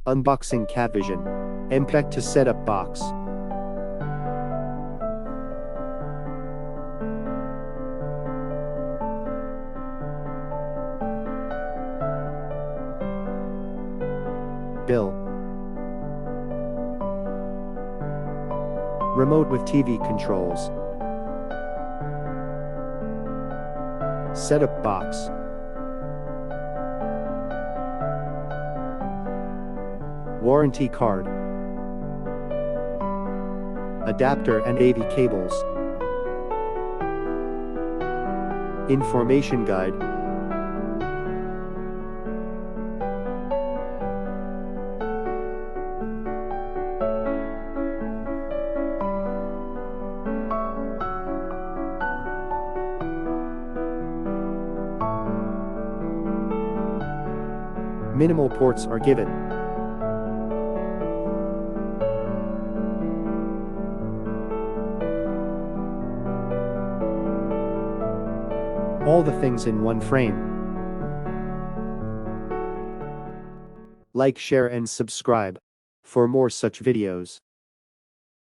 Unboxing Catvision MPEG Setup Box. Bill. Remote with TV controls. Setup box. Warranty card. Adapter and AV cables. Information guide. Minimal ports are given. All the things in one frame. Like, share and subscribe for more such videos.